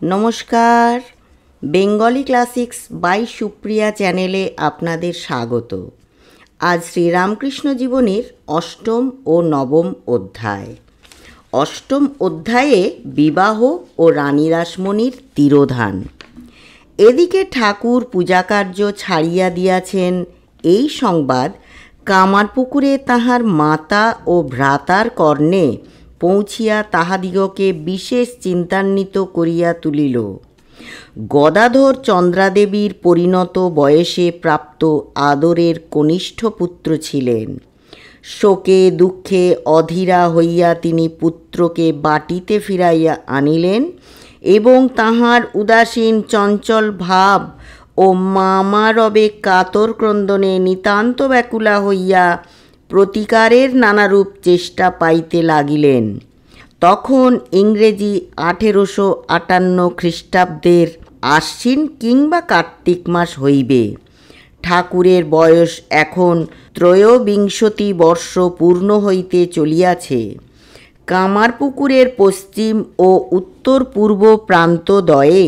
নমস্কার, Bengali classics by Supriya চ্যানেলে আপনাদের স্বাগত। আজ শ্রীরামকৃষ্ণ জীবনীর অষ্টম ও নবম অধ্যায়। অষ্টম অধ্যায়ে বিবাহ ও রানী রাসমণির তিরোধান। এদিকে ঠাকুর পূজাকার্য ছাড়িয়া দিয়াছেন, এই সংবাদ কামারপুকুরে তাহার মাতা ও ভ্রাতার কর্ণে পৌঁছিয়া তাহাদিগকে বিশেষ চিন্তান্বিত করিয়া তুলিল। গদাধর চন্দ্রাদেবীর পরিণত বয়সে প্রাপ্ত আদরের কনিষ্ঠ পুত্র ছিলেন। শোকে দুঃখে অধীরা হইয়া তিনি পুত্রকে বাটিতে ফিরাইয়া আনিলেন এবং তাহার উদাসীন চঞ্চল ভাব ও মামারবে কাতর ক্রন্দনে নিতান্ত ব্যাকুলা হইয়া প্রতিকারের নানারূপ চেষ্টা পাইতে লাগিলেন। তখন ইংরেজি 1858 খ্রিস্টাব্দের আশ্বিন কিংবা কার্তিক মাস হইবে। ঠাকুরের বয়স এখন 23 বর্ষ পূর্ণ হইতে চলিয়াছে। কামারপুকুরের পশ্চিম ও উত্তর পূর্ব প্রান্তদ্বয়ে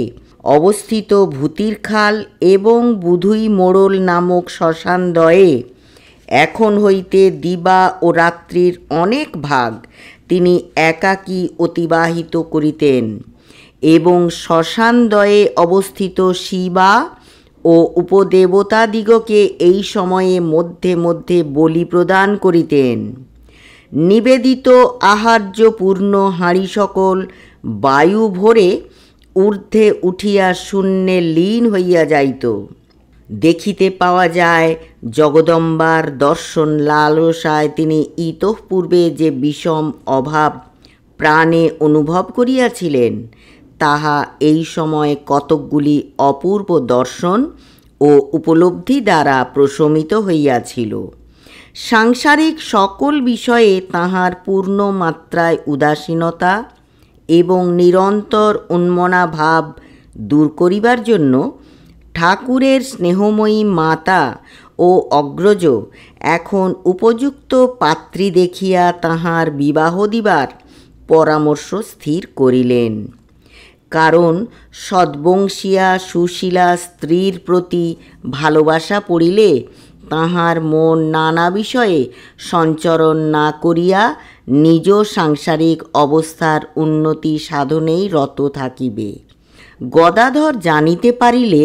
অবস্থিত ভূতির খাল এবং বুধুই মোড়ল নামক শ্মশানদ্বয়ে এখন হইতে দিবা ও রাত্রির অনেক ভাগ তিনি একাকী অতিবাহিত করিতেন এবং শ্মশানদ্বয়ে অবস্থিত শিবা ও উপদেবতাদিগকে এই সময়ে মধ্যে মধ্যে বলি প্রদান করিতেন। নিবেদিত আহার্যপূর্ণ হাঁড়ি সকল বায়ু ভরে ঊর্ধ্বে উঠিয়া শূন্যে লীন হইয়া যাইত। দেখিতে পাওয়া যায় জগদম্বার দর্শন লালসায় তিনি ইতঃপূর্বে যে বিষম অভাব প্রাণে অনুভব করিয়াছিলেন, তাহা এই সময়ে কতকগুলি অপূর্ব দর্শন ও উপলব্ধি দ্বারা প্রশমিত হইয়াছিল। সাংসারিক সকল বিষয়ে তাহার পূর্ণ মাত্রায় উদাসীনতা এবং নিরন্তর উন্মনা ভাব দূর করিবার জন্য ঠাকুরের স্নেহময়ী মাতা ও অগ্রজ এখন উপযুক্ত পাত্রী দেখিয়া তাহার বিবাহ দিবার পরামর্শ স্থির করিলেন। কারণ সদ্বংশীয়া সুশীলা স্ত্রীর প্রতি ভালোবাসা পড়িলে তাহার মন নানা বিষয়ে সঞ্চরণ না করিয়া নিজ সাংসারিক অবস্থার উন্নতি সাধনেই রত থাকিবে। গদাধর জানিতে পারিলে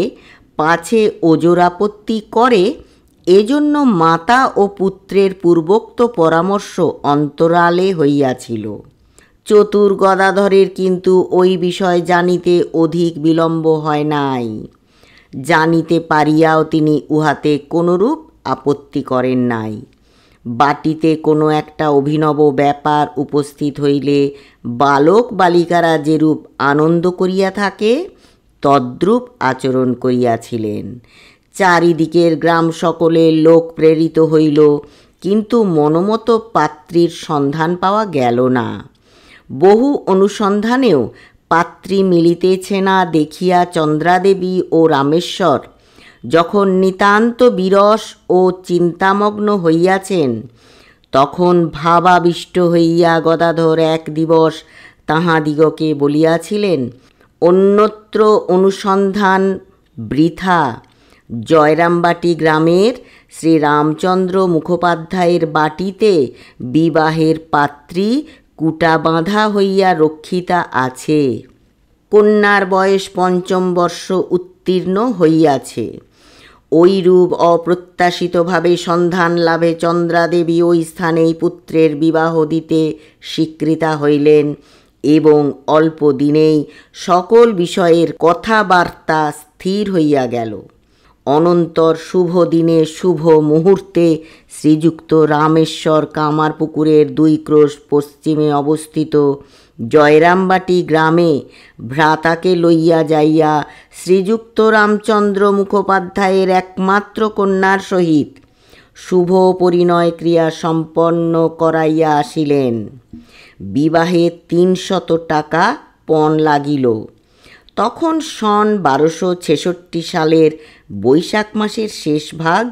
পাছে ওজর আপত্তি করে, এজন্য মাতা ও পুত্রের পূর্বোক্ত পরামর্শ অন্তরালে হইয়াছিল। চতুর গদাধরের কিন্তু ওই বিষয় জানিতে অধিক বিলম্ব হয় নাই। জানিতে পারিয়াও তিনি উহাতে কোনরূপ আপত্তি করেন নাই। বাটিতে কোনো একটা অভিনব ব্যাপার উপস্থিত হইলে বালক বালিকারা যেরূপ আনন্দ করিয়া থাকে তদ্রূপ আচরণ করিয়াছিলেন। চারিদিকের গ্রাম সকলে লোক প্রেরিত হইল, কিন্তু মনোমত পাত্রীর সন্ধান পাওয়া গেল না। বহু অনুসন্ধানেও পাত্রী মিলিতেছে না দেখিয়া চন্দ্রাদেবী ও রামেশ্বর যখন নিতান্ত বিরস ও চিন্তামগ্ন হইয়াছেন, তখন ভাবাবিষ্ট হইয়া গদাধর এক দিবস তাহাদিগকে বলিয়াছিলেন, অন্যত্র অনুসন্ধান বৃথা। জয়রামবাটি গ্রামের শ্রীরামচন্দ্র মুখোপাধ্যায়ের বাটিতে বিবাহের পাত্রী কুটা বাঁধা হইয়া রক্ষিতা আছে। কন্যার বয়স 5ম বর্ষ উত্তীর্ণ হইয়াছে। ওইরূপ অপ্রত্যাশিতভাবে সন্ধান লাভে চন্দ্রাদেবী ওই স্থানেই পুত্রের বিবাহ দিতে স্বীকৃতা হইলেন এবং অল্প দিনেই সকল বিষয়ের কথাবার্তা স্থির হইয়া গেল। অনন্তর শুভ দিনে শুভ মুহূর্তে শ্রীযুক্ত রামেশ্বর কামারপুকুরের 2 ক্রোশ পশ্চিমে অবস্থিত জয়রামবাটি গ্রামে ভ্রাতাকে লইয়া যাইয়া শ্রীযুক্ত রামচন্দ্র মুখোপাধ্যায়ের একমাত্র কন্যার সহিত শুভ পরিণয় ক্রিয়া সম্পন্ন করাইয়া আসিলেন। বিবাহে 300 টাকা পণ লাগিল। তখন সন 1266 সালের বৈশাখ মাসের শেষ ভাগ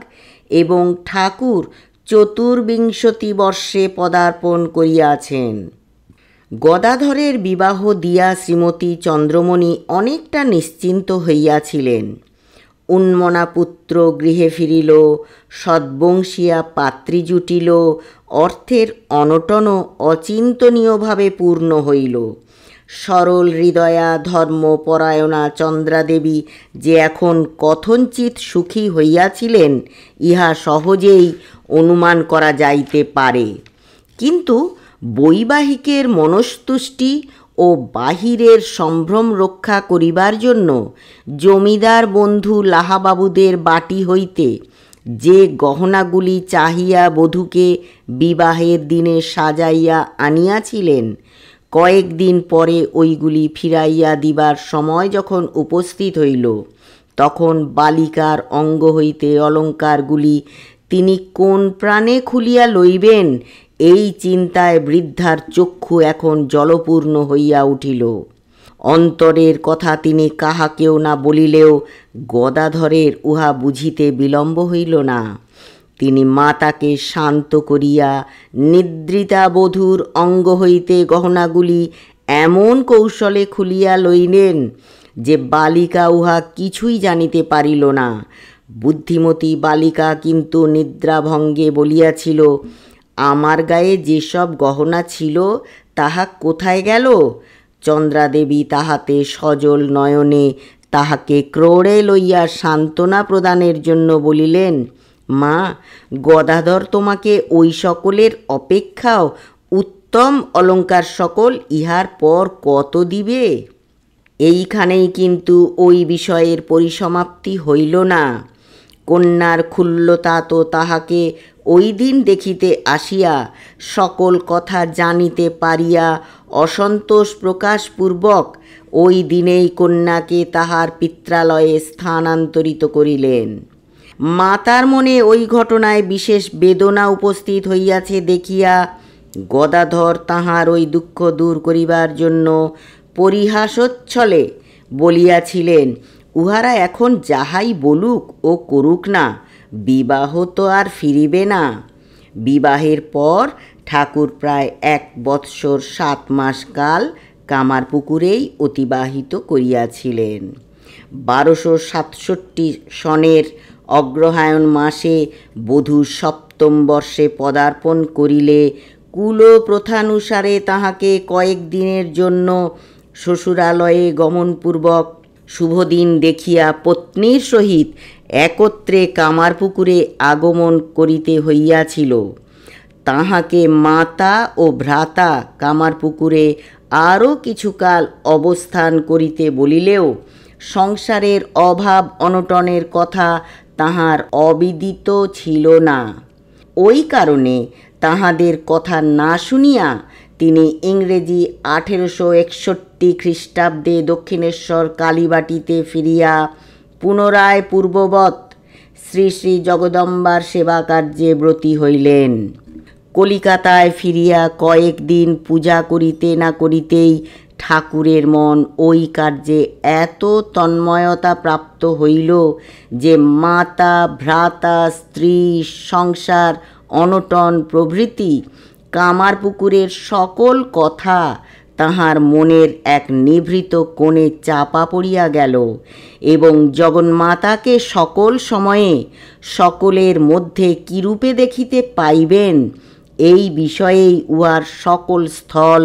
এবং ঠাকুর 24 বর্ষে পদার্পণ করিয়াছেন। গদাধরের বিবাহ দিয়া শ্রীমতী চন্দ্রমণি অনেকটা নিশ্চিন্ত হইয়াছিলেন। উন্মনা পুত্র গৃহে ফিরিল, সদ্বংশীয়া পাত্রী জুটিল, অর্থের অনটনও অচিন্তনীয়ভাবে পূর্ণ হইল। সরল হৃদয়া ধর্মপরায়ণা চন্দ্রাদেবী যে এখন কথঞ্চিত সুখী হইয়াছিলেন ইহা সহজেই অনুমান করা যাইতে পারে। কিন্তু বৈবাহিকের মনস্তুষ্টি ও বাহিরের সম্ভ্রম রক্ষা করিবার জন্য জমিদার বন্ধু লাহাবাবুদের বাটি হইতে যে গহনাগুলি চাহিয়া বধূকে বিবাহের দিনে সাজাইয়া আনিয়াছিলেন, কয়েকদিন পরে ওইগুলি ফিরাইয়া দিবার সময় যখন উপস্থিত হইল, তখন বালিকার অঙ্গ হইতে অলঙ্কারগুলি তিনি কোন প্রাণে খুলিয়া লইবেন, এই চিন্তায় বৃদ্ধার চক্ষু এখন জলপূর্ণ হইয়া উঠিল। অন্তরের কথা তিনি কাহাকেও না বলিলেও গদাধরের উহা বুঝিতে বিলম্ব হইল না। তিনি মাতাকে শান্ত করিয়া নিদ্রিতা বধূর অঙ্গ হইতে গহনাগুলি এমন কৌশলে খুলিয়া লইলেন যে বালিকা উহা কিছুই জানিতে পারিল না। বুদ্ধিমতী বালিকা কিন্তু নিদ্রাভঙ্গে বলিয়াছিল, আমার গায়ে যেসব গহনা ছিল তাহা কোথায় গেল? চন্দ্রাদেবী তাহাতে সজল নয়নে তাহাকে ক্রোড়ে লইয়া সান্ত্বনা প্রদানের জন্য বলিলেন, মা, গদাধর তোমাকে ওই সকলের অপেক্ষাও উত্তম অলঙ্কার সকল ইহার পর কত দিবে। এইখানেই কিন্তু ওই বিষয়ের পরিসমাপ্তি হইল না। কন্যার ক্ষুল্লতা তো তাহাকে ওই দিন দেখিতে আসিয়া সকল কথা জানিতে পারিয়া অসন্তোষ প্রকাশপূর্বক ওই দিনেই কন্যাকে তাহার পিত্রালয়ে স্থানান্তরিত করিলেন। মাতার মনে ওই ঘটনায় বিশেষ বেদনা উপস্থিত হইয়াছে দেখিয়া গদাধর তাহার ওই দুঃখ দূর করিবার জন্য পরিহাসোচ্ছলে বলিয়াছিলেন, উহারা এখন যাহাই বলুক ও করুক না, বিবাহ তো আর ফিরিবে না। বিবাহের পর ঠাকুর প্রায় 1 বৎসর 7 মাস কাল কামারপুকুরেই অতিবাহিত করিয়াছিলেন। 1267 সনের অগ্রহায়ণ মাসে বধূ 7ম বর্ষে পদার্পণ করিলে কুল প্রথানুসারে তাহাকে কয়েকদিনের জন্য শ্বশুরালয়ে গমনপূর্বক শুভদিন দেখিয়া পত্নীর সহিত একত্রে কামারপুকুরে আগমন করিতে হইয়াছিল। তাহাকে মাতা ও ভ্রাতা কামারপুকুরে আরও কিছুকাল অবস্থান করিতে বলিলেও সংসারের অভাব অনটনের কথা তাহার অবিদিত ছিল না। ওই কারণে তাহাদের কথা না শুনিয়া তিনি ইংরেজি 1861 খ্রিস্টাব্দে দক্ষিণেশ্বর কালীবাটিতে ফিরিয়া পুনরায় পূর্ববৎ শ্রী শ্রী জগদম্বার সেবা কার্যে ব্রতী হইলেন। কলিকাতায় ফিরিয়া কয়েকদিন পূজা করিতে না করিতেই ঠাকুরের মন ওই কার্যে এত তন্ময়তা প্রাপ্ত হইল যে মাতা, ভ্রাতা, স্ত্রী, সংসার, অনটন প্রভৃতি কামারপুকুরের সকল কথা তাহার মনের এক নিভৃত কোণে চাপা পড়িয়া গেল এবং জগন্মাতাকে সকল সময়ে সকলের মধ্যে কিরূপে দেখিতে পাইবেন, এই বিষয়েই উহার সকল স্থল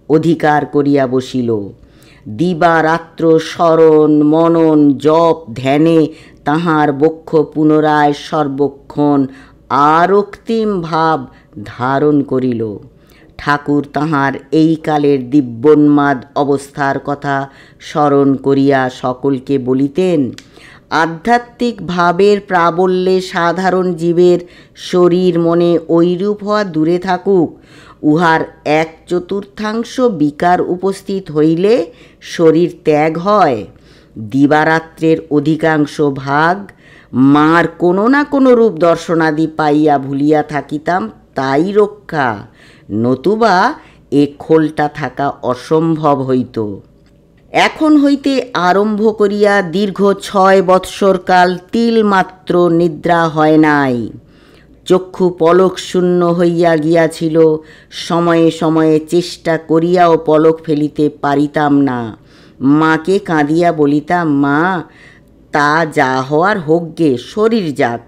অধিকার করিয়া বসিল। দিবারাত্র স্মরণ, মনন, জপ, ধ্যানে তাহার বক্ষ পুনরায় সর্বক্ষণ আরক্তিম ভাব ধারণ করিল। ঠাকুর তাহার এই কালের দিব্যোন্মাদ অবস্থার কথা স্মরণ করিয়া সকলকে বলিতেন, আধ্যাত্মিক ভাবের প্রাবল্যে সাধারণ জীবের শরীর মনে ঐরূপ হওয়া দূরে থাকুক, উহার 1/4 বিকার উপস্থিত হইলে শরীর ত্যাগ হয়। দিবারাত্রের অধিকাংশ ভাগ মার কোনো না কোনো রূপ দর্শনাদি পাইয়া ভুলিয়া থাকিতাম, তাই রক্ষা, নতুবা এ খোলটা থাকা অসম্ভব হইত। এখন হইতে আরম্ভ করিয়া দীর্ঘ 6 বৎসর কাল তিলমাত্র নিদ্রা হয় নাই। চক্ষু পলক শূন্য হইয়া গিয়াছিল। সময়ে সময়ে চেষ্টা করিয়াও পলক ফেলিতে পারিতাম না। মাকে কাঁদিয়া বলিতাম, মা, তা যা হওয়ার হোক গে, শরীর যাক,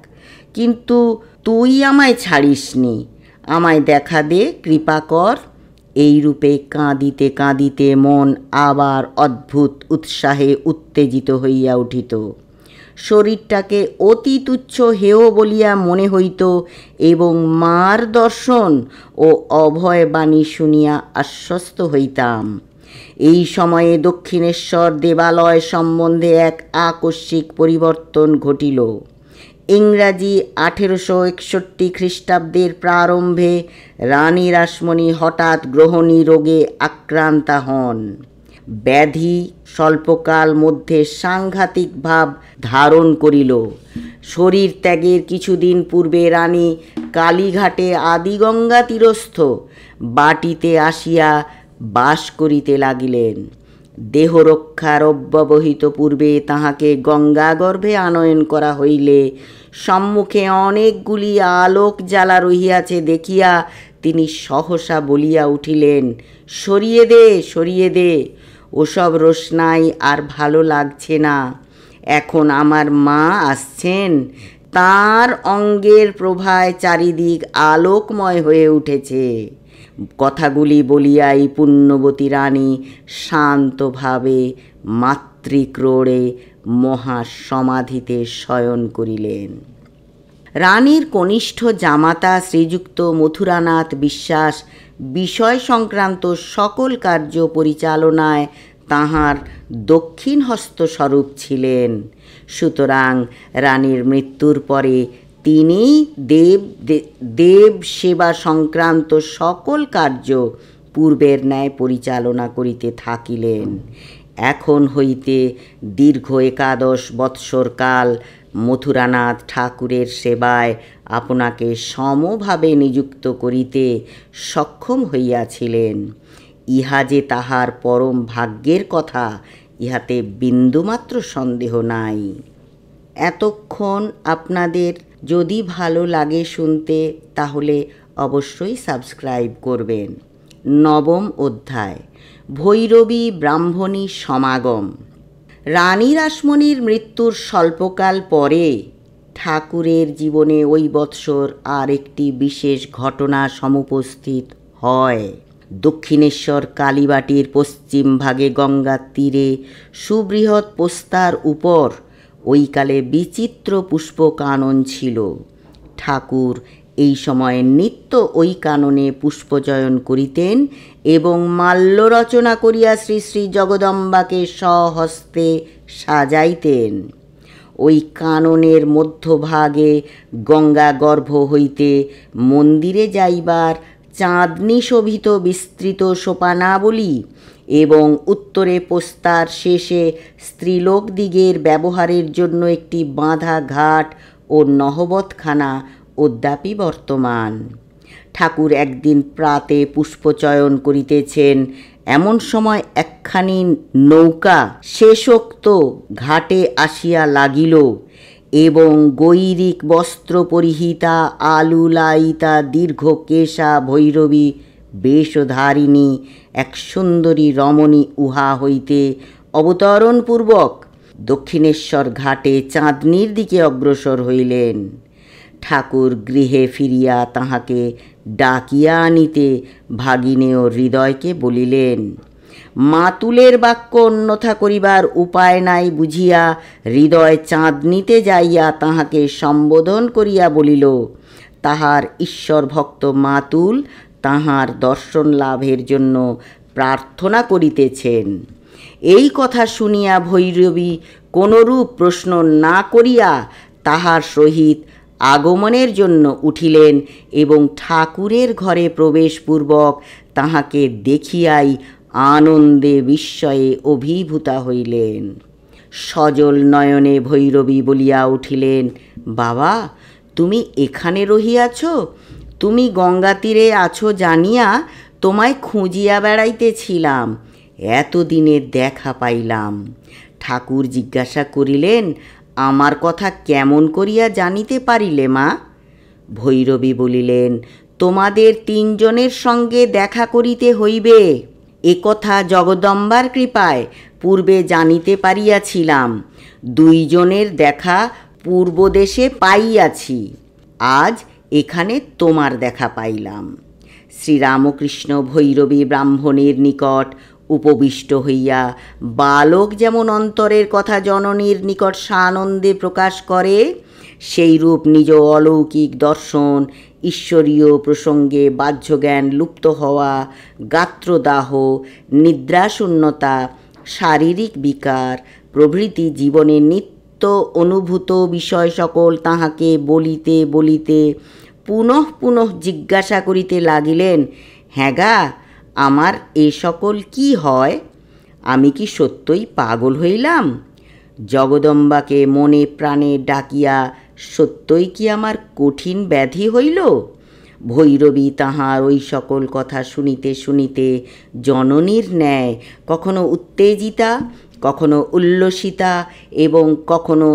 কিন্তু তুই আমায় ছাড়িসনি, আমায় দেখা দে, কৃপা কর। এইরূপে কাঁদিতে কাঁদিতে মন আবার অদ্ভুত উৎসাহে উত্তেজিত হইয়া উঠিত। শরীরটাকে অতি তুচ্ছ হেয় বলিয়া মনে হইত এবং মার দর্শন ও অভয় বাণী শুনিয়া আশ্বস্ত হইতাম। এই সময়ে দক্ষিণেশ্বর দেবালয় সম্বন্ধে এক আকস্মিক পরিবর্তন ঘটিল। ইংরাজি 1861 খ্রিস্টাব্দের প্রারম্ভে রানী রাসমণি হঠাৎ গ্রহণী রোগে আক্রান্তা হন। ব্যাধি স্বল্পকাল মধ্যে সাংঘাতিক ভাব ধারণ করিল। শরীর ত্যাগের কিছুদিন পূর্বে রানী কালীঘাটে আদিগঙ্গা তীরস্থ বাটিতে আসিয়া বাস করিতে লাগিলেন। দেহরক্ষার অব্যবহিত পূর্বে তাহাকে গঙ্গাগর্ভে আনয়ন করা হইলে সম্মুখে অনেকগুলি আলোক জ্বালা রহিয়াছে দেখিয়া তিনি সহসা বলিয়া উঠিলেন, সরিয়ে দে, সরিয়ে দে, ওসব রোশনাই আর ভালো লাগছে না। এখন আমার মা আসছেন, তাঁর অঙ্গের প্রভায় চারিদিক আলোকময় হয়ে উঠেছে। কথাগুলি বলিয়াই পুণ্যবতী রানী শান্তভাবে মাতৃক্রোড়ে মহাসমাধিতে শয়ন করিলেন। রানীর কনিষ্ঠ জামাতা শ্রীযুক্ত মথুরানাথ বিশ্বাস বিষয় সংক্রান্ত সকল কার্য পরিচালনায় তাঁহার দক্ষিণ হস্তস্বরূপ ছিলেন। সুতরাং রানীর মৃত্যুর পরে তিনি দেব সেবা সংক্রান্ত সকল কার্য পূর্বের ন্যায় পরিচালনা করিতে থাকিলেন। এখন হইতে দীর্ঘ 11 বৎসরকাল মথুরানাথ ঠাকুরের সেবায় আপনাকে সমভাবে নিযুক্ত করিতে সক্ষম হইয়াছিলেন। ইহা যে তাহার পরম ভাগ্যের কথা, ইহাতে বিন্দুমাত্র সন্দেহ নাই। এতক্ষণ আপনাদের যদি ভালো লাগে শুনতে, তাহলে অবশ্যই সাবস্ক্রাইব করবেন। 9ম অধ্যায়, ভৈরবী ব্রাহ্মণী সমাগম। রানী রাসমণির মৃত্যুর স্বল্পকাল পরে ঠাকুরের জীবনে ওই বৎসর আর একটি বিশেষ ঘটনা সমুপস্থিত হয়। দক্ষিণেশ্বর কালীবাটির পশ্চিম ভাগে গঙ্গার তীরে সুবৃহৎ পোস্তার উপর ওইকালে বিচিত্র পুষ্প কানন ছিল। ঠাকুর এই সময়ে নিত্য ওই কাননে পুষ্পচয়ন করিতেন এবং মাল্য রচনা করিয়া শ্রী শ্রী জগদম্বাকে স্বহস্তে সাজাইতেন। ওই কাননের মধ্যভাগে গঙ্গা গর্ভ হইতে মন্দিরে যাইবার চাঁদনি শোভিত বিস্তৃত সোপানাবলী এবং উত্তরে পোস্তার শেষে স্ত্রীলোকদিগের ব্যবহারের জন্য একটি বাঁধা ঘাট ও নহবতখানা অদ্যাপি বর্তমান। ঠাকুর একদিন প্রাতে পুষ্পচয়ন করিতেছেন, এমন সময় একখানি নৌকা শেষোক্ত ঘাটে আসিয়া লাগিল এবং গৈরিক বস্ত্র পরিহিতা আলুলায়িতা দীর্ঘ কেশা ভৈরবী বেশধারিণী এক সুন্দরী রমণী উহা হইতে অবতরণপূর্বক দক্ষিণেশ্বর ঘাটে চাঁদনির দিকে অগ্রসর হইলেন। ঠাকুর গৃহে ফিরিয়া তাহাকে ডাকিয়া আনিতে ভাগিনেয় হৃদয়কে বলিলেন। মাতুলের বাক্য অন্যথা করিবার উপায় নাই বুঝিয়া হৃদয় চাঁদনিতে যাইয়া তাহাকে সম্বোধন করিয়া বলিল, তাহার ঈশ্বরভক্ত মাতুল তাহার দর্শন লাভের জন্য প্রার্থনা করিতেছেন। এই কথা শুনিয়া ভৈরবী কোনরূপ প্রশ্ন না করিয়া তাহার সহিত আগমনের জন্য উঠিলেন এবং ঠাকুরের ঘরে প্রবেশপূর্বক তাহাকে দেখিয়াই আনন্দে বিস্ময়ে অভিভূতা হইলেন। সজল নয়নে ভৈরবী বলিয়া উঠিলেন, বাবা, তুমি এখানে রহিয়াছ? তুমি গঙ্গা তীরে আছো জানিয়া তোমায় খুঁজিয়া বেড়াইতেছিলাম, এতদিনের দেখা পাইলাম। ঠাকুর জিজ্ঞাসা করিলেন, আমার কথা কেমন করিয়া জানিতে পারিলে মা? ভৈরবী বলিলেন, তোমাদের তিনজনের সঙ্গে দেখা করিতে হইবে। একথা জগদম্বার কৃপায় পূর্বে জানিতে পারিয়াছিলাম। দুইজনের দেখা পূর্বদেশে পাইয়াছি, আজ এখানে তোমার দেখা পাইলাম। শ্রীরামকৃষ্ণ ভৈরবী ব্রাহ্মণের নিকট উপবিষ্ট হইয়া বালক যেমন অন্তরের কথা জননীর নিকট সানন্দে প্রকাশ করে, সেইরূপ নিজ অলৌকিক দর্শন, ঈশ্বরীয় প্রসঙ্গে বাহ্যজ্ঞান লুপ্ত হওয়া, গাত্রদাহ, নিদ্রাশূন্যতা, শারীরিক বিকার প্রভৃতি জীবনে নিত্য অনুভূত বিষয় সকল তাহাকে বলিতে বলিতে পুনঃ পুনঃ জিজ্ঞাসা করিতে লাগিলেন, হ্যাঁ গা, আমার এ সকল কি হয়? আমি কি সত্যই পাগল হইলাম? জগদম্বাকে মনে প্রাণে ডাকিয়া সত্যই কি আমার কঠিন ব্যাধি হইল? ভৈরবী তাহার ওই সকল কথা শুনিতে শুনিতে জননীর ন্যায় কখনো উত্তেজিতা, কখনো উল্লসিতা এবং কখনো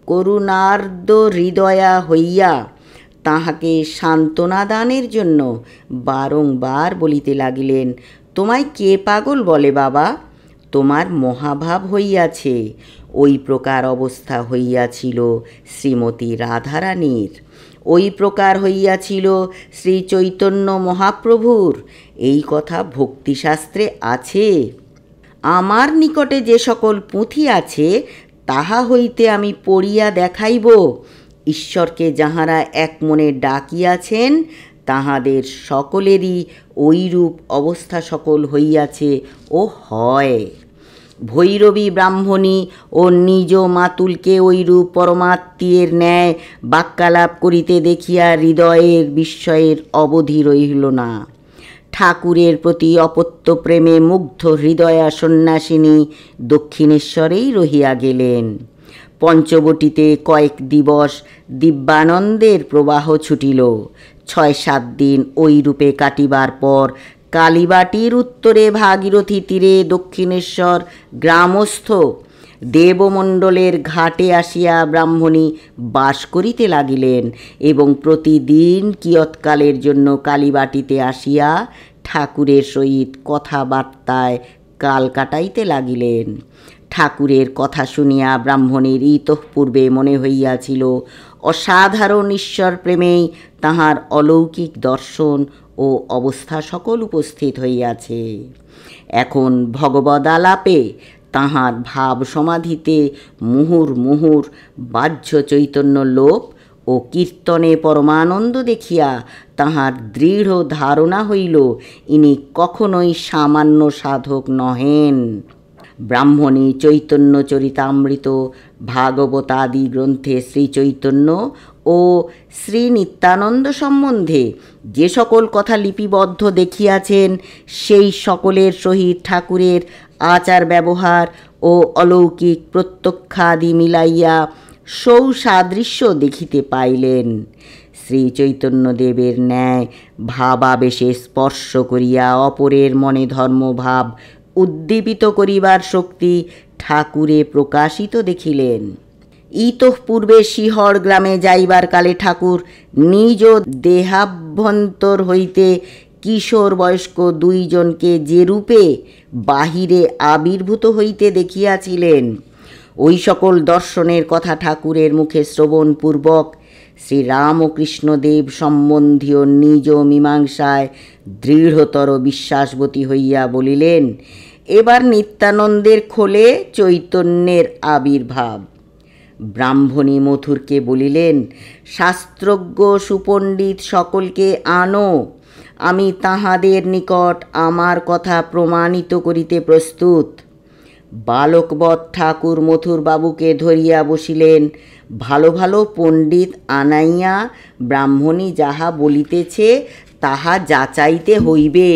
করুণার্দ্র হৃদয়া হইয়া তাহাকে সান্ত্বনা দানের জন্য বারংবার বলিতে লাগিলেন, তোমায় কে পাগল বলে বাবা? তোমার মহাভাব হইয়াছে। ওই প্রকার অবস্থা হইয়াছিল শ্রীমতী রাধারানীর, ওই প্রকার হইয়াছিল শ্রী চৈতন্য মহাপ্রভুর। এই কথা ভক্তিশাস্ত্রে আছে। আমার নিকটে যে সকল পুঁথি আছে তাহা হইতে আমি পড়িয়া দেখাইব। ঈশ্বরকে যাহারা এক মনে ডাকিয়াছেন তাহাদের সকলেরই ওইরূপ অবস্থা সকল হইয়াছে ও হয়। ভৈরবী ব্রাহ্মণী ও নিজ মাতুলকে ওইরূপ পরমাত্মীয়ের ন্যায় বাক্যালাপ করিতে দেখিয়া হৃদয়ের বিস্ময়ের অবধি রহিল না। ঠাকুরের প্রতি অপত্য প্রেমে মুগ্ধ হৃদয়া সন্ন্যাসিনী দক্ষিণেশ্বরেই রহিয়া গেলেন। পঞ্চবটিতে কয়েক দিবস দিব্যানন্দের প্রবাহ ছুটিল। ৬-৭ দিন ওই রূপে কাটিবার পর কালীবাটির উত্তরে ভাগীরথী তীরে দক্ষিণেশ্বর গ্রামস্থ দেবমণ্ডলের ঘাটে আসিয়া ব্রাহ্মণী বাস করিতে লাগিলেন এবং প্রতিদিন কিয়ৎকালের জন্য কালীবাটিতে আসিয়া ঠাকুরের সহিত কথাবার্তায় কাল কাটাইতে লাগিলেন। ঠাকুরের কথা শুনিয়া ব্রাহ্মণীর ইতঃপূর্বে মনে হইয়াছিল অসাধারণ ঈশ্বর প্রেমেই তাহার অলৌকিক দর্শন ও অবস্থা সকল উপস্থিত হইয়াছে। এখন ভগবদালাপে তাহার ভাব সমাধিতে মুহুর মুহুর বাহ্য চৈতন্য লোপ ও কীর্তনে পরমানন্দ দেখিয়া তাহার দৃঢ় ধারণা হইল ইনি কখনোই সামান্য সাধক নহেন। ব্রাহ্মণী চৈতন্য চরিতামৃত, ভাগবতাদি গ্রন্থে শ্রীচৈতন্য ও শ্রী নিত্যানন্দ সম্বন্ধে যে সকল কথা লিপিবদ্ধ দেখিয়াছেন সেই সকলের সহিত ঠাকুরের আচার ব্যবহার ও অলৌকিক প্রত্যক্ষাদি মিলাইয়া সৌসাদৃশ্য দেখিতে পাইলেন। শ্রী চৈতন্যদেবের ন্যায় ভাবাবেশে স্পর্শ করিয়া অপরের মনে ধর্মভাব উদ্দীপিত করিবার শক্তি ঠাকুরে প্রকাশিত দেখিলেন। ইতঃপূর্বে শিহর গ্রামে যাইবার কালে ঠাকুর নিজ দেহাভ্যন্তর হইতে কিশোর বয়স্ক দুইজনকে যে রূপে বাহিরে আবির্ভূত হইতে দেখিয়াছিলেন, ওই সকল দর্শনের কথা ঠাকুরের মুখে শ্রবণপূর্বক শ্রীরামকৃষ্ণদেব সম্বন্ধীয় নিজ মীমাংসায় দৃঢ়তর বিশ্বাসবতী হইয়া বলিলেন, এবার নিত্যানন্দের খোলে চৈতন্যের আবির্ভাব। ব্রাহ্মণী মথুরকে বলিলেন, শাস্ত্রজ্ঞ সুপণ্ডিত সকলকে আনো, আমি তাহাদের নিকট আমার কথা প্রমাণিত করিতে প্রস্তুত। বালকবৎ ঠাকুর মথুর বাবুকে ধরিয়া বসিলেন। ভালো ভালো পণ্ডিত আনাইয়া ব্রাহ্মণী যাহা বলিতেছে তাহা যাচাইতে হইবে।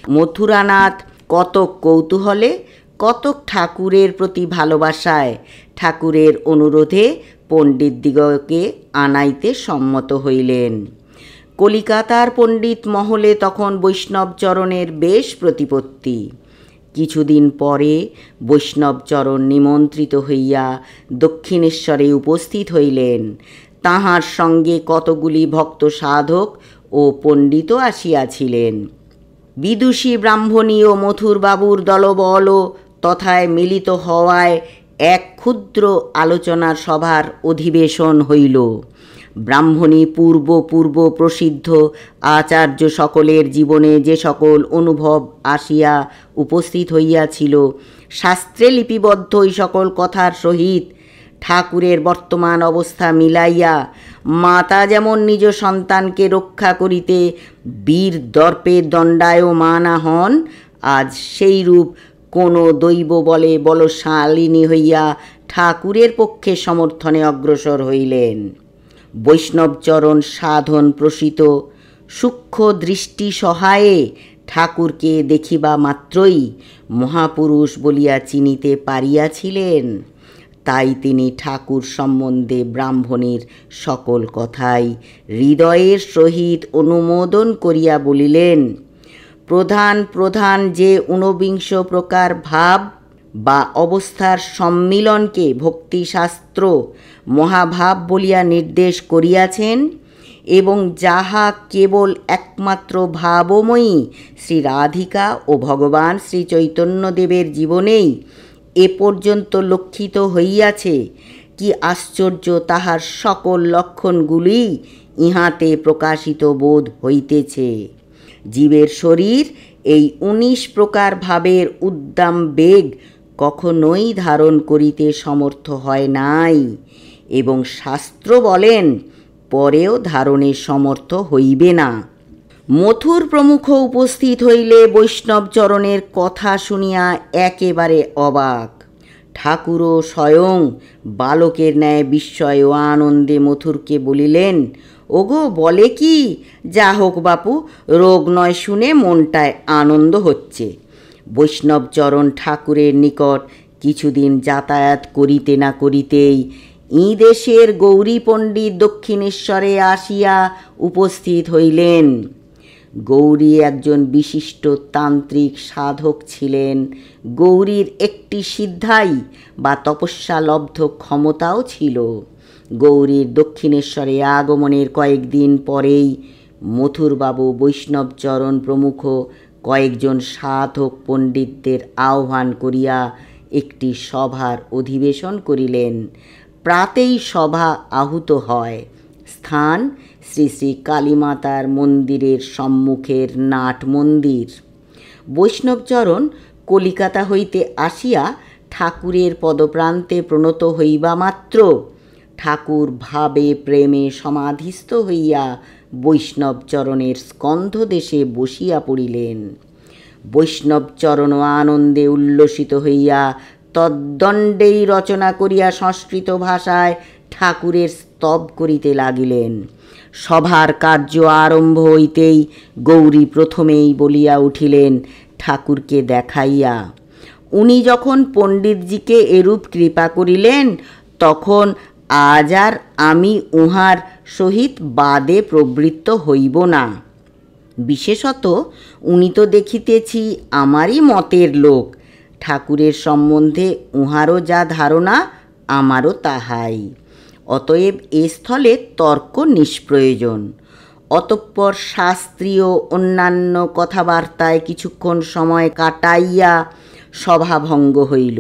মথুরানাথ কতক কৌতূহলে, কতক ঠাকুরের প্রতি ভালোবাসায় ঠাকুরের অনুরোধে পণ্ডিতদিগকে আনাইতে সম্মত হইলেন। কলিকাতার পণ্ডিত মহলে তখন বৈষ্ণবচরণের বেশ প্রতিপত্তি। কিছুদিন পরে বৈষ্ণবচরণ নিমন্ত্রিত হইয়া দক্ষিণেশ্বরে উপস্থিত হইলেন। তাহার সঙ্গে কতগুলি ভক্ত সাধক ও পণ্ডিত আসিয়াছিলেন। বিদুষী ব্রাহ্মণী ও মথুরবাবুর দলবল তথায় মিলিত হওয়ায় এক ক্ষুদ্র আলোচনার সভার অধিবেশন হইল। ব্রাহ্মণী পূর্ব প্রসিদ্ধ আচার্য সকলের জীবনে যে সকল অনুভব আসিয়া উপস্থিত হইয়াছিল, শাস্ত্রে লিপিবদ্ধ এই সকল কথার সহিত ঠাকুরের বর্তমান অবস্থা মিলাইয়া মাতা যেমন নিজ সন্তানকে রক্ষা করিতে বীর দর্পে দণ্ডায়মানা হন, আজ সেইরূপ কোনো দৈব বলে বলশালিনী হইয়া ঠাকুরের পক্ষে সমর্থনে অগ্রসর হইলেন। বৈষ্ণবচরণ সাধন প্রসিত সূক্ষ্ম দৃষ্টি সহায়ে ঠাকুরকে দেখিবা মাত্রই মহাপুরুষ বলিয়া চিনিতে পারিয়াছিলেন। তাই তিনি ঠাকুর সম্বন্ধে ব্রাহ্মণীর সকল কথাই হৃদয়ের সহিত অনুমোদন করিয়া বলিলেন। প্রধান প্রধান যে ঊনবিংশ প্রকার ভাব বা অবস্থার সম্মিলনকে ভক্তিশাস্ত্র মহাভাব বলিয়া নির্দেশ করিয়াছেন এবং যাহা কেবল একমাত্র ভাবময়ী শ্রী রাধিকা ও ভগবান শ্রী চৈতন্যদেবের জীবনেই এ পর্যন্ত লক্ষিত হইয়াছে, কি আশ্চর্য তাহার সকল লক্ষণগুলি ইহাতে প্রকাশিত বোধ হইতেছে। জীবের শরীর এই ১৯ প্রকার ভাবের উদ্দাম বেগ কখনোই ধারণ করিতে সমর্থ হয় নাই এবং শাস্ত্র বলেন পরেও ধারণে সমর্থ হইবে না। মথুর প্রমুখ উপস্থিত হইলে বৈষ্ণবচরণের কথা শুনিয়া একেবারে অবাক। ঠাকুরও স্বয়ং বালকের ন্যায় বিস্ময় ও আনন্দে মথুরকে বলিলেন, ওগো বলে কি, যা হোক বাপু, রোগ নয় শুনে মনটায় আনন্দ হচ্ছে। বৈষ্ণবচরণ ঠাকুরের নিকট কিছুদিন যাতায়াত করিতে না করিতেই দেশের গৌরী পণ্ডিত দক্ষিণেশ্বরে আসিয়া উপস্থিত হইলেন। গৌরী একজন বিশিষ্ট তান্ত্রিক সাধক ছিলেন। গৌরীর একটি সিদ্ধাই বা তপস্যালব্ধ ক্ষমতাও ছিল। গৌরীর দক্ষিণেশ্বরে আগমনের কয়েকদিন পরেই মথুরবাবু, বৈষ্ণবচরণ প্রমুখ কয়েকজন সাধক পণ্ডিতদের আহ্বান করিয়া একটি সভার অধিবেশন করিলেন। প্রাতেই সভা আহুত হয়। স্থান শ্রী শ্রী কালীমাতার মন্দিরের সম্মুখের নাট মন্দির। বৈষ্ণবচরণ কলিকাতা হইতে আসিয়া ঠাকুরের পদপ্রান্তে প্রণত হইবা মাত্র ঠাকুর ভাবে প্রেমে সমাধিস্থ হইয়া বৈষ্ণবচরণের স্কন্ধদেশে বসিয়া পড়িলেন। বৈষ্ণবচরণ আনন্দে উল্লসিত হইয়া তদ্দণ্ডেই রচনা করিয়া সংস্কৃত ভাষায় ঠাকুরের স্তব করিতে লাগিলেন। সভার কার্য আরম্ভ হইতেই গৌরী প্রথমেই বলিয়া উঠিলেন ঠাকুরকে দেখাইয়া, উনি যখন পণ্ডিতজিকে এরূপ কৃপা করিলেন, তখন আজ আর আমি উহার সহিত বাদে প্রবৃত্ত হইব না। বিশেষত উনি তো দেখিতেছি আমারই মতের লোক। ঠাকুরের সম্বন্ধে উহারও যা ধারণা, আমারও তাহাই। অতএব এ স্থলে তর্ক নিষ্প্রয়োজন। অতঃপর শাস্ত্রীয় অন্যান্য কথাবার্তায় কিছুক্ষণ সময় কাটাইয়া সভাভঙ্গ হইল।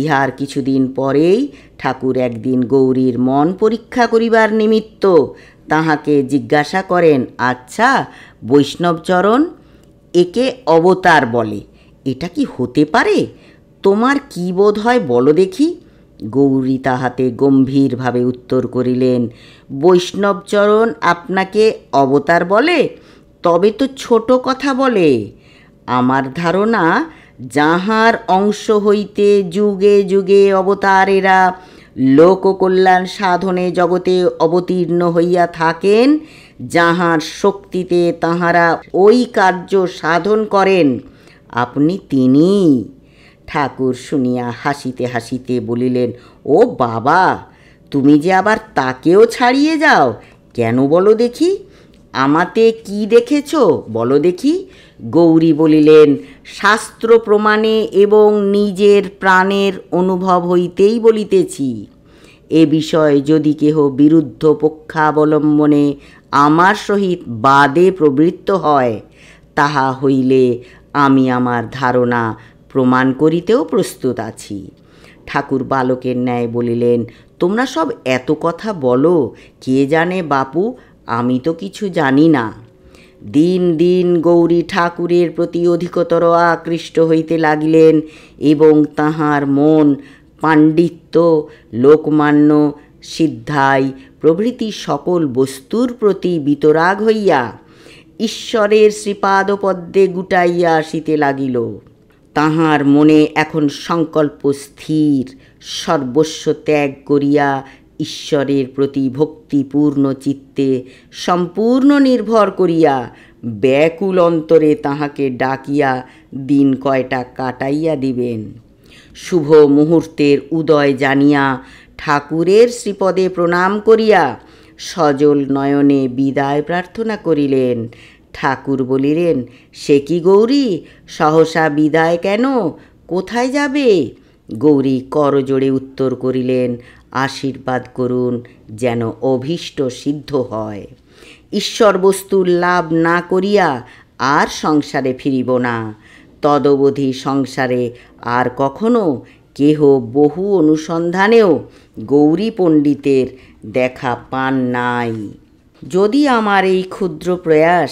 ইহার কিছুদিন পরেই ঠাকুর একদিন গৌরীর মন পরীক্ষা করিবার নিমিত্ত তাহাকে জিজ্ঞাসা করেন, আচ্ছা বৈষ্ণবচরণ, একে অবতার বলে, এটা কি হতে পারে? তোমার কি বোধ হয় বলো দেখি। গৌরী তাহাতে গম্ভীরভাবে উত্তর করিলেন, বৈষ্ণবচরণ আপনাকে অবতার বলে? তবে তো ছোট কথা বলে। আমার ধারণা, যাহার অংশ হইতে যুগে যুগে অবতারেরা লোককল্যাণ সাধনে জগতে অবতীর্ণ হইয়া থাকেন, যাহার শক্তিতে তাহারা ওই কার্য সাধন করেন, আপনি তিনি। ঠাকুর শুনিয়া হাসিতে হাসিতে বলিলেন, ও বাবা, তুমি যে আবার তাকেও ছাড়িয়ে যাও কেন বলো দেখি? আমাতে কি দেখেছ বলো দেখি। গৌরী বলিলেন, শাস্ত্র প্রমাণে এবং নিজের প্রাণের অনুভব হইতেই বলিতেছি। এ বিষয়ে যদি কেহ বিরুদ্ধ পক্ষাবলম্বনে আমার সহিত বাদে প্রবৃত্ত হয়, তাহা হইলে আমি আমার ধারণা প্রমাণ করিতেও প্রস্তুত আছি। ঠাকুর বালকের ন্যায় বলিলেন, তোমরা সব এত কথা বলো, কে জানে বাপু, আমি তো কিছু জানি না। দিন দিন গৌরী ঠাকুরের প্রতি অধিকতর আকৃষ্ট হইতে লাগিলেন এবং তাহার মন পাণ্ডিত্য, লোকমান্য, সিদ্ধাই প্রভৃতি সকল বস্তুর প্রতি বিতরাগ হইয়া ঈশ্বরের শ্রীপাদপদ্মে গুটাইয়া আসিতে লাগিল। তাহার মনে এখন সংকল্প স্থির, সর্বস্ব ত্যাগ করিয়া ঈশ্বরের প্রতি ভক্তিপূর্ণ চিত্তে সম্পূর্ণ নির্ভর করিয়া ব্যাকুল অন্তরে তাহাকে ডাকিয়া দিন কয়টা কাটাইয়া দিবেন। শুভ মুহূর্তের উদয় জানিয়া ঠাকুরের শ্রীপদে প্রণাম করিয়া সজল নয়নে বিদায় প্রার্থনা করিলেন। ঠাকুর বলিলেন, সে কি গৌরী, সহসা বিদায় কেন, কোথায় যাবে? গৌরী করজোড়ে উত্তর করিলেন, আশীর্বাদ করুন যেন অভীষ্ট সিদ্ধ হয়। ঈশ্বর বস্তুর লাভ না করিয়া আর সংসারে ফিরিব না। তদবধি সংসারে আর কখনো কেহ বহু অনুসন্ধানেও গৌরী পণ্ডিতের দেখা পান নাই। যদি আমার এই ক্ষুদ্র প্রয়াস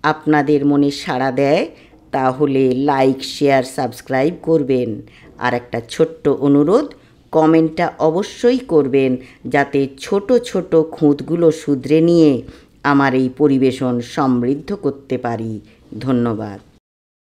আপনাদের মনে সাড়া দেয়, তাহলে লাইক, শেয়ার, সাবস্ক্রাইব করবেন। আর একটা ছোট্ট অনুরোধ, কমেন্টটা অবশ্যই করবেন, যাতে ছোট ছোট খুঁতগুলো শুধরে নিয়ে আমার এই পরিবেশন সমৃদ্ধ করতে পারি। ধন্যবাদ।